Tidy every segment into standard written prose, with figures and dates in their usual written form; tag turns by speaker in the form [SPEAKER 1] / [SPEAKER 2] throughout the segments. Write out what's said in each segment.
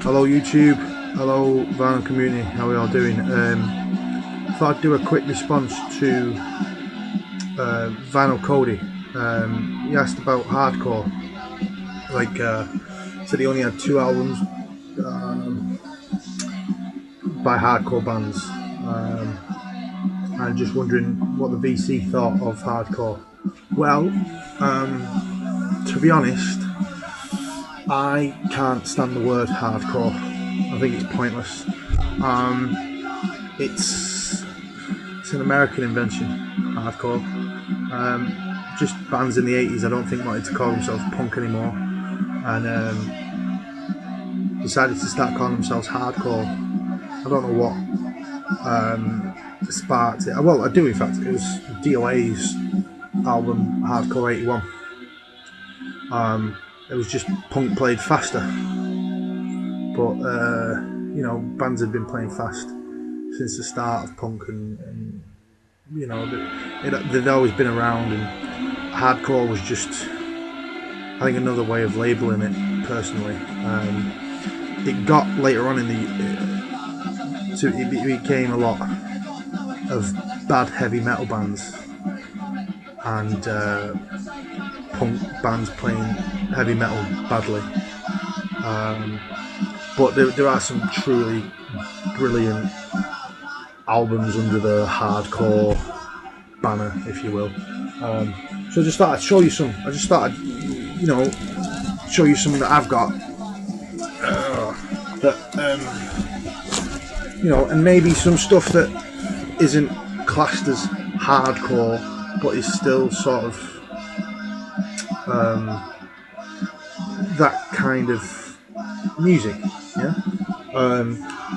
[SPEAKER 1] Hello YouTube, hello vinyl community, how are we all doing? Thought I'd do a quick response to Vinylcody. He asked about hardcore, said he only had 2 albums by hardcore bands. I'm just wondering what the VC thought of hardcore. Well, to be honest, I can't stand the word hardcore. I think it's pointless. It's an American invention, hardcore. Just bands in the 80s I don't think wanted to call themselves punk anymore, and decided to start calling themselves hardcore. I don't know what sparked it. Well, I do in fact. It was DOA's album Hardcore 81. It was just punk played faster, but you know, bands had been playing fast since the start of punk, and you know, they'd always been around, and hardcore was just, I think, another way of labelling it. Personally, it got later on in the it became a lot of bad heavy metal bands and punk bands playing heavy metal badly, but there are some truly brilliant albums under the hardcore banner, if you will. So I just thought I'd show you some. I just thought I'd, you know, show you some that I've got that you know, and maybe some stuff that isn't classed as hardcore but is still sort of that kind of music, yeah.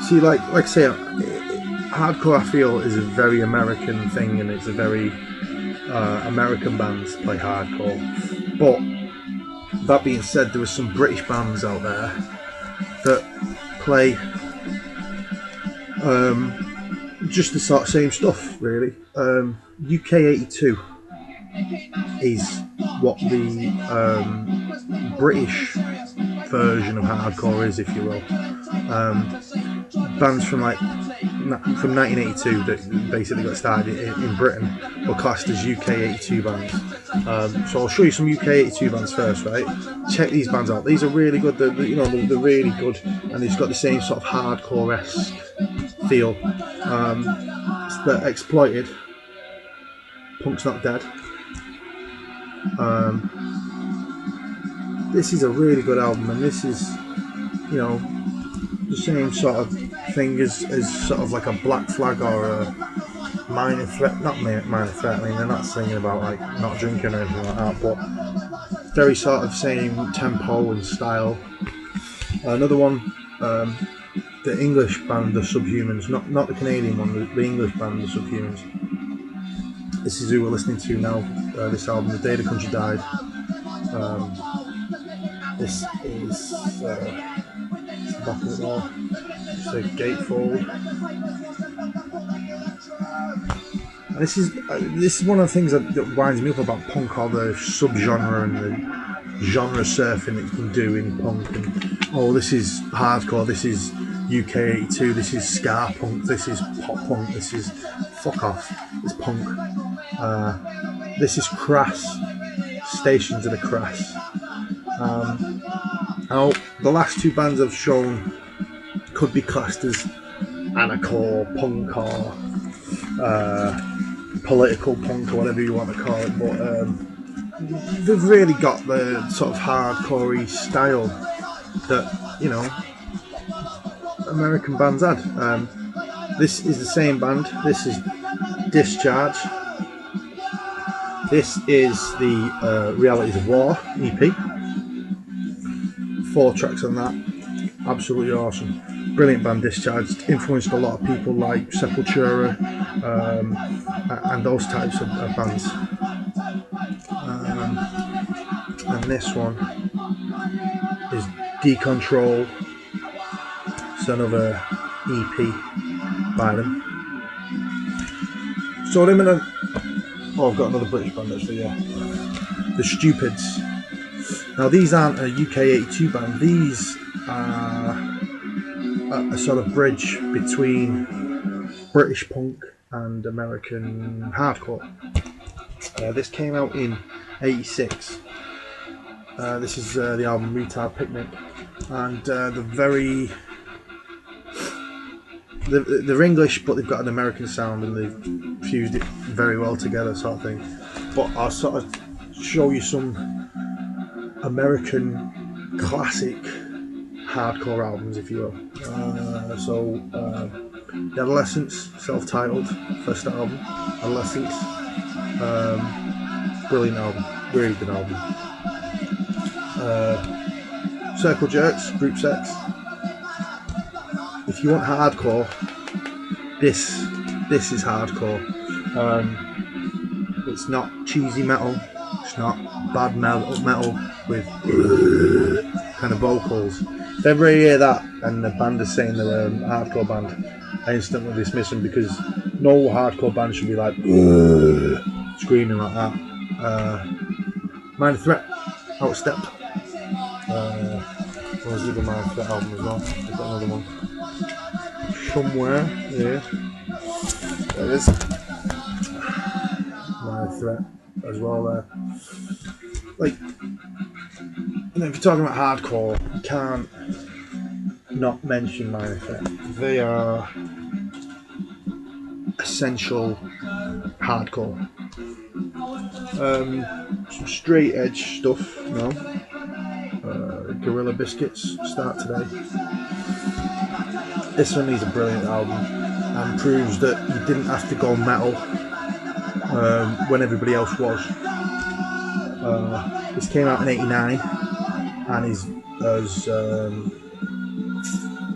[SPEAKER 1] See, like I say, hardcore I feel is a very American thing, and it's a very American bands play hardcore. But that being said, there are some British bands out there that play just the sort of same stuff, really. UK 82 is what the British version of hardcore is, if you will. Bands from 1982 that basically got started in Britain were classed as UK 82 bands. So I'll show you some UK 82 bands first, right? Check these bands out. These are really good. They're really good, and they've got the same sort of hardcore-esque feel. That Exploited, Punk's Not Dead. This is a really good album, and this is, you know, the same sort of thing as sort of like a Black Flag or a Minor Threat. Not Minor Threat, I mean, they're not singing about like not drinking or anything like that, but very sort of same tempo and style. Another one, the English band The Subhumans, not the Canadian one, the English band The Subhumans. This is who we're listening to now, this album, The Day the Country Died. This is back of it all. It's a gatefold. And this is one of the things that winds me up about punk, all the subgenre and the genre surfing that you can do in punk. And this is hardcore, this is UK 82, this is ska punk, this is pop punk, this is fuck off, it's punk. This is crass, Stations of the Crass. Now, the last 2 bands I've shown could be classed as anarcore punk or political punk or whatever you want to call it, but they've really got the sort of hardcore-y style that, you know, American bands had. This is the same band. This is Discharge. This is the Realities of War EP. 4 tracks on that. Absolutely awesome. Brilliant band, Discharge. Influenced a lot of people like Sepultura and those types of bands. And this one is Decontrol. It's another EP by them. So them and I've got another British band actually, yeah. The Stupids. Now these aren't a UK 82 band. These are a sort of bridge between British punk and American hardcore. This came out in '86. This is the album Retard Picnic, and they're English, but they've got an American sound, and they've fused it very well together, sort of thing. But I'll sort of show you some American classic hardcore albums, if you will. The Adolescence, self-titled, first album, Adolescence, brilliant album, really good album. Circle Jerks, Group Sex. If you want hardcore, this is hardcore. It's not cheesy metal, it's not bad metal with kind of vocals. If ever I hear that and the band is saying they're a hardcore band, I instantly dismiss them, because no hardcore band should be like screaming like that. Minor Threat, Outstep. What was the other Minor Threat album as well? I've got another one somewhere. Yeah, there it is. Minor Threat as well there. Like, if you're talking about hardcore, you can't not mention Minor Threat. They are essential hardcore. Some straight edge stuff, you know. Gorilla Biscuits, Start Today. This one is a brilliant album and proves that you didn't have to go metal when everybody else was. This came out in '89 and is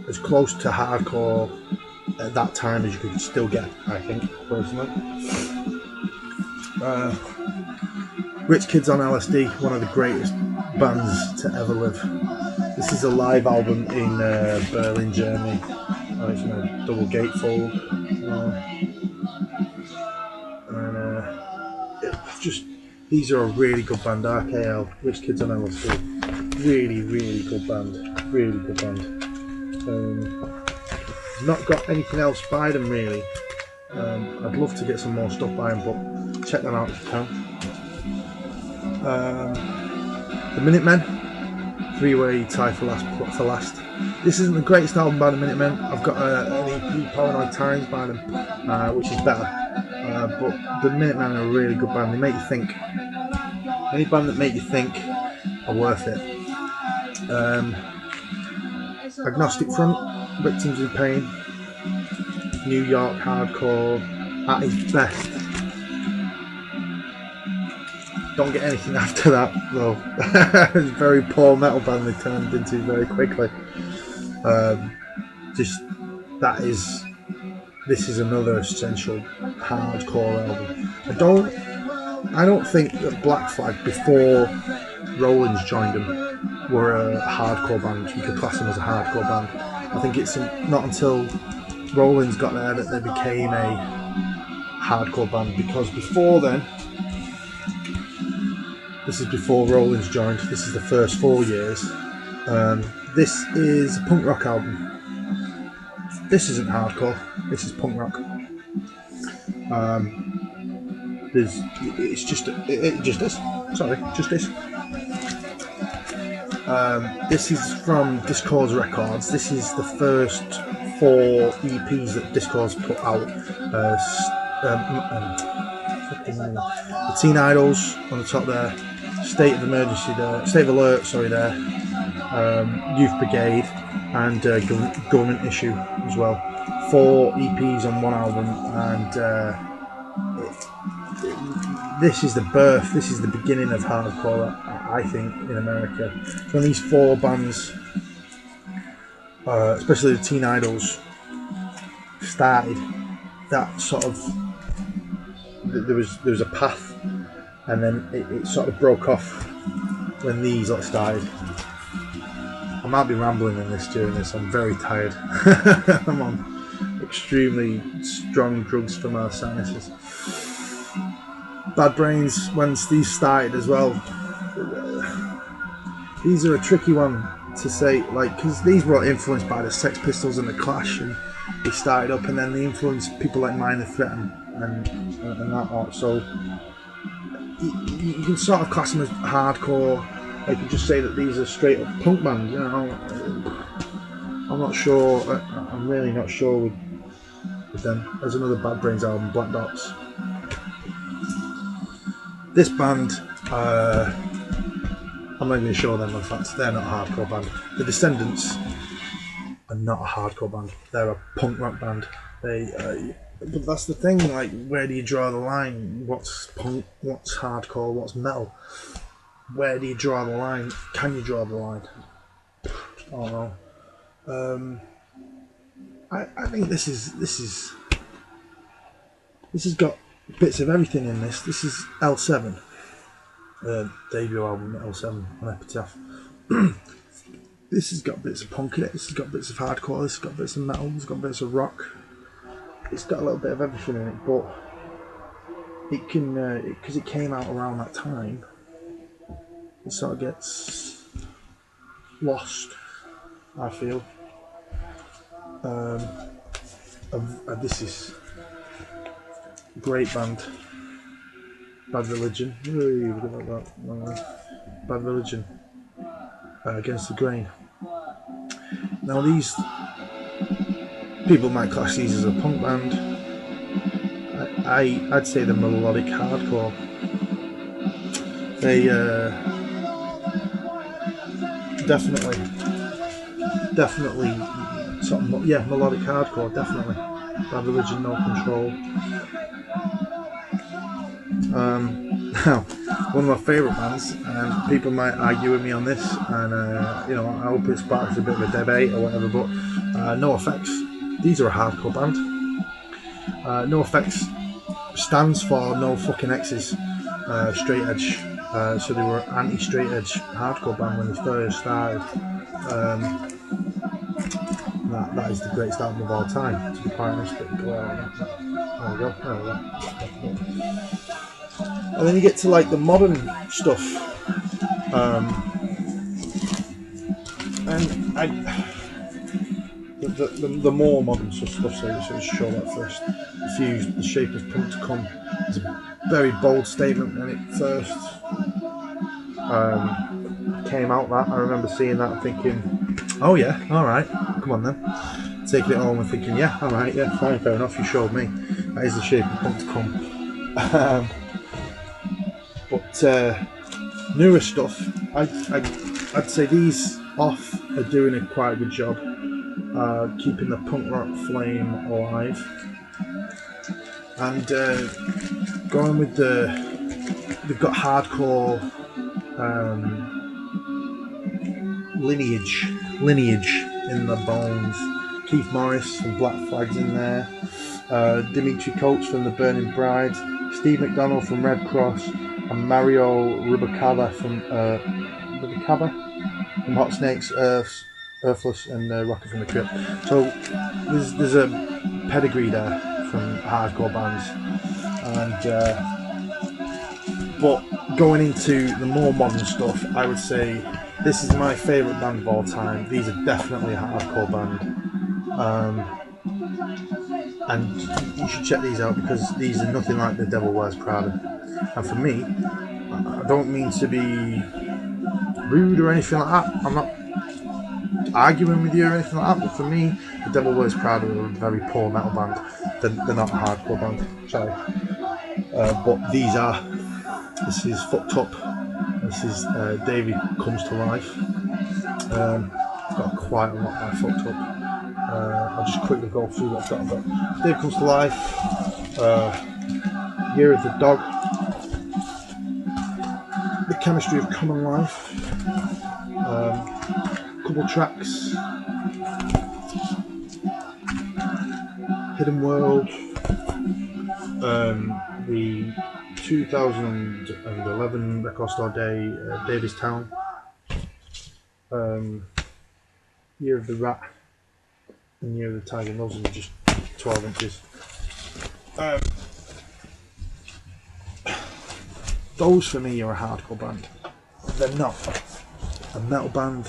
[SPEAKER 1] as close to hardcore at that time as you could still get, I think, personally. Rich Kids on LSD, one of the greatest bands to ever live. This is a live album in Berlin, Germany. It's in a double gatefold. These are a really good band. RKL, Rich Kids on LSD. Really, really good band. Really good band. Not got anything else by them really. I'd love to get some more stuff by them, but check them out if you can. The Minutemen, Three-Way Tie for Last. This isn't the greatest album by the Minutemen. I've got an EP, Paranoid Times, by them, which is better. But the Minutemen are a really good band. They make you think. Any band that make you think are worth it. Agnostic Front, Victims in Pain, New York hardcore at its best. Don't get anything after that though. It's a very poor metal band they turned into very quickly. This is another essential hardcore album. I don't think that Black Flag, before Rollins joined them, were a hardcore band. You could class them as a hardcore band. I think it's not until Rollins got there that they became a hardcore band, because before then, this is before Rollins joined, this is the first 4 years, this is a punk rock album. This isn't hardcore, this is punk rock. It's just this. Sorry, just this. This is from Discord's Records. This is the first 4 EPs that Discord's put out. The Teen Idols on the top there, State of Emergency there, State of Alert, sorry there, Youth Brigade, and Government Issue as well. 4 EPs on one album, and this is the birth, this is the beginning of hardcore, I think, in America. When these 4 bands, especially the Teen Idols, started, that sort of, there was a path, and then it sort of broke off when these started. I might be rambling in this during this, I'm very tired. I'm on extremely strong drugs for my sinuses. Bad Brains, when these started as well, these are a tricky one. to say, like, because these were influenced by the Sex Pistols and the Clash, and they started up, and then they influenced people like Minor Threat and that art. So you can sort of class them as hardcore. Like, you can just say that these are straight up punk band. You know, I'm not sure. I'm really not sure with them. There's another Bad Brains album, Black Dots. This band, I'm not even sure them. In fact, they're not a hardcore band. The Descendants are not a hardcore band. They're a punk rock band. But that's the thing. Like, where do you draw the line? What's punk? What's hardcore? What's metal? Where do you draw the line? Can you draw the line? I don't know. I think this has got bits of everything in this. This is L7, debut album L7 on Epitaph. This has got bits of punk in it. This has got bits of hardcore. This has got bits of metal. It's got bits of rock. It's got a little bit of everything in it, but it can, because it came out around that time, it sort of gets lost, I feel. This is a great band, Bad Religion. Bad Religion, Against the Grain. Now these people might class these as a punk band. I'd say they're melodic hardcore. They definitely sort of, melodic hardcore, definitely. Bad Religion, No Control. Now, one of my favourite bands, and people might argue with me on this, and I hope it sparks a bit of a debate or whatever, but No Effects, these are a hardcore band. No Effects stands for No Fucking X's, straight edge. So they were anti-straight edge hardcore band when they first started. That is the greatest album of all time, to be quite honest. There we go. And then you get to like the modern stuff, and the more modern stuff. So show that first. Fuse, The Shape of Punk to Come. It's a very bold statement when it first came out. That I remember seeing that and thinking, oh yeah, all right, come on then. Taking it home and thinking, yeah, all right, yeah, fine, fair enough. You showed me. That is The Shape of Punk to Come. But newer stuff, I'd say these off are doing a quite good job keeping the punk rock flame alive, and going with they've got hardcore lineage in the bones. Keith Morris from Black Flag's in there, Dimitri Coates from The Burning Bride, Steve McDonald from Red Cross, and Mario Rubalcaba from Hot Snakes, Earthless, and Rocket from the Crypt. So there's a pedigree there from hardcore bands, and but going into the more modern stuff, I would say this is my favourite band of all time. These are definitely a hardcore band. And you should check these out because these are nothing like The Devil Wears Prada. And for me, I don't mean to be rude or anything like that. I'm not arguing with you or anything like that, but for me, The Devil Wears Prada are a very poor metal band. They're not a hardcore band, sorry. But these are. This is Fucked Up. This is Davey Comes to Life. I've got quite a lot by Fucked Up. I'll just quickly go through what I've got. Dave Comes to Life, Year of the Dog, The Chemistry of Common Life, couple tracks, Hidden World, the 2011 Record Store Day, Davistown, Year of the Rat, and Year of the Tiger. Those are just 12 inches. Those for me are a hardcore band. They're not a metal band.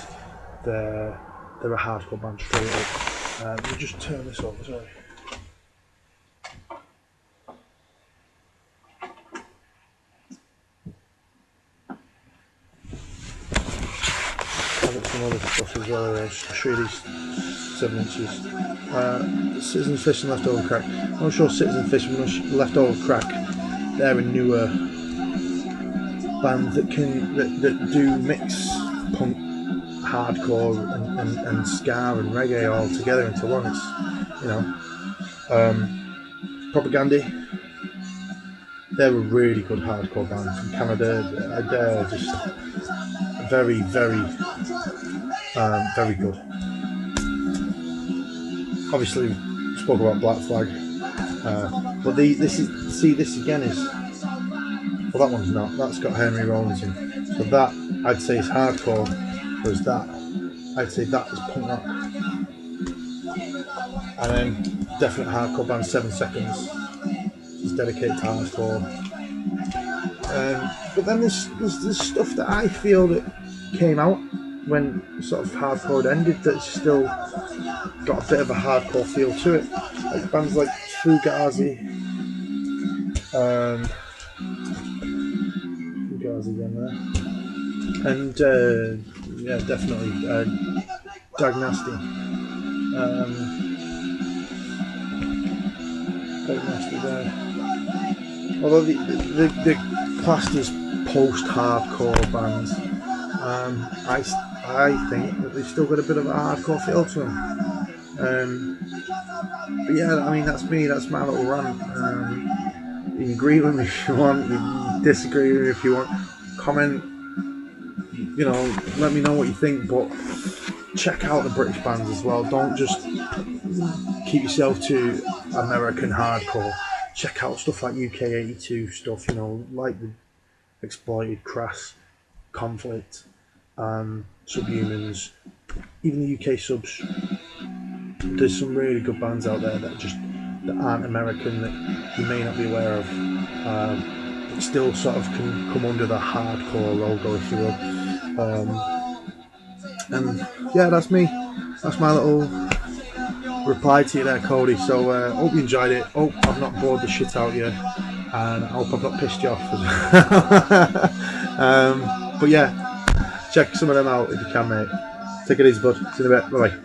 [SPEAKER 1] they're a hardcore band straight up. Let me just turn this off, sorry. I've got some other stuff as well. I'll show you these 7 inches. Citizen Fish and Leftover Crack. I'm not sure Citizen Fish and Leftover Crack, they're a newer band that do mix punk, hardcore and ska and reggae all together into one. It's, you know, Propaganda. They're a really good hardcore band from Canada. They're just very, very, very good. Obviously, we spoke about Black Flag, but this again is, well, that one's not. That's got Henry Rollins in. So that I'd say is hardcore. Whereas that, I'd say that is punk rock. And then definite hardcore band 7 Seconds. It's dedicated to hardcore. But then there's stuff that I feel that came out when sort of hardcore ended that's still got a bit of a hardcore feel to it. Like bands like Fugazi. Fugazi again there. And yeah, definitely Dag Nasty. Dag Nasty there. Although the classed as post-hardcore bands, I think that they've still got a bit of a hardcore feel to them. But yeah, I mean, that's me. That's my little rant. You can agree with me if you want. You can disagree with me if you want. Comment. You know, let me know what you think. But check out the British bands as well. Don't just keep yourself to American hardcore. Check out stuff like UK 82 stuff. You know, like the Exploited, Crass, Conflict, Subhumans, even the UK subs. There's some really good bands out there that aren't American, that you may not be aware of, but still sort of can come under the hardcore logo, if you will. And yeah, that's me. That's my little reply to you there, Cody. So hope you enjoyed it. Hope I've not bored the shit out of you, and I hope I've not pissed you off as well. But yeah, check some of them out if you can, mate. Take it easy, bud. See you in a bit. Bye bye.